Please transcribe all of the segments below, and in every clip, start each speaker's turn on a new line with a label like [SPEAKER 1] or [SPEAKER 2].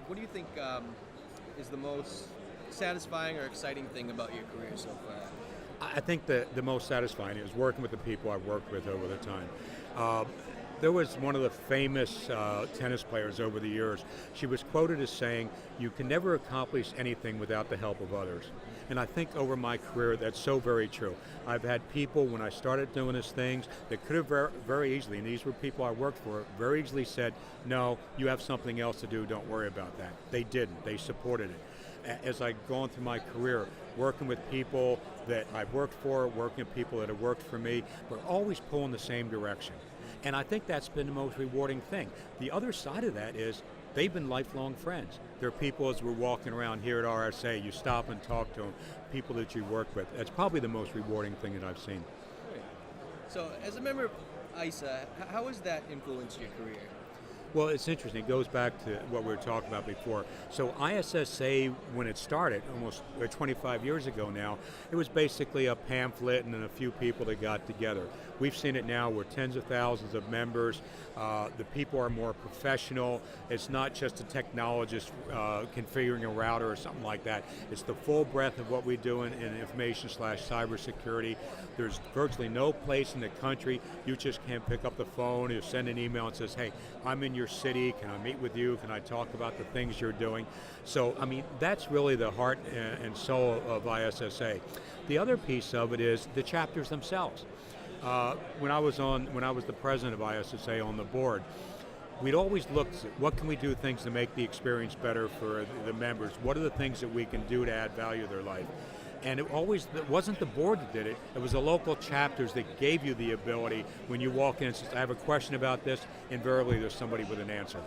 [SPEAKER 1] what do you think is the most satisfying or exciting thing about your career so far?
[SPEAKER 2] I think the most satisfying is working with the people I've worked with over the time. There was one of the famous tennis players over the years. She was quoted as saying, "You can never accomplish anything without the help of others." And I think over my career, that's so very true. I've had people, when I started doing these things, that could have very easily, and these were people I worked for, very easily said, "No, you have something else to do, don't worry about that." They didn't, they supported it. As I've gone through my career, working with people that I've worked for, working with people that have worked for me, we're always pulling the same direction. And I think that's been the most rewarding thing. The other side of that is they've been lifelong friends. They're people, as we're walking around here at RSA, you stop and talk to them, people that you work with. That's probably the most rewarding thing that I've seen.
[SPEAKER 1] Great. So, as a member of ISSA, how has that influenced your career?
[SPEAKER 2] Well, it's interesting. It goes back to what we were talking about before. So ISSA, when it started, almost 25 years ago now, it was basically a pamphlet and then a few people that got together. We've seen it now. We're tens of thousands of members. The people are more professional. It's not just a technologist configuring a router or something like that. It's the full breadth of what we do in information/cybersecurity. There's virtually no place in the country you just can't pick up the phone or send an email and says, "Hey, I'm in your city, can I meet with you, can I talk about the things you're doing?" So, I mean, that's really the heart and soul of ISSA. The other piece of it is the chapters themselves. When I was the president of ISSA on the board, we'd always look at what can we do things to make the experience better for the members, what are the things that we can do to add value to their life. And it wasn't the board that did it, it was the local chapters that gave you the ability when you walk in and say, "I have a question about this," invariably there's somebody with an answer.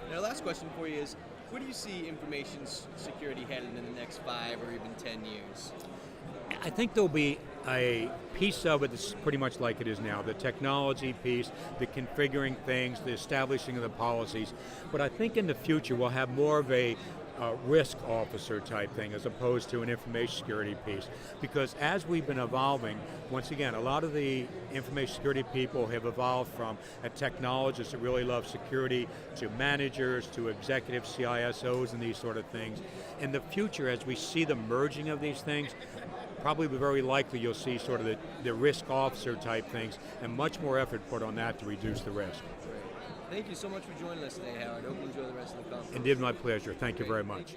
[SPEAKER 1] Now, last question for you is, where do you see information security headed in the next 5 or even 10 years?
[SPEAKER 2] I think there'll be a piece of it that's pretty much like it is now, the technology piece, the configuring things, the establishing of the policies. But I think in the future we'll have more of a risk officer type thing as opposed to an information security piece. Because as we've been evolving, once again, a lot of the information security people have evolved from a technologist that really loves security to managers to executive CISOs and these sort of things. In the future, as we see the merging of these things, probably very likely you'll see sort of the risk officer type things and much more effort put on that to reduce the risk.
[SPEAKER 1] Thank you so much for joining us today, Howard. I hope you enjoy the rest of the conference.
[SPEAKER 2] Indeed, my pleasure. Thank you very much.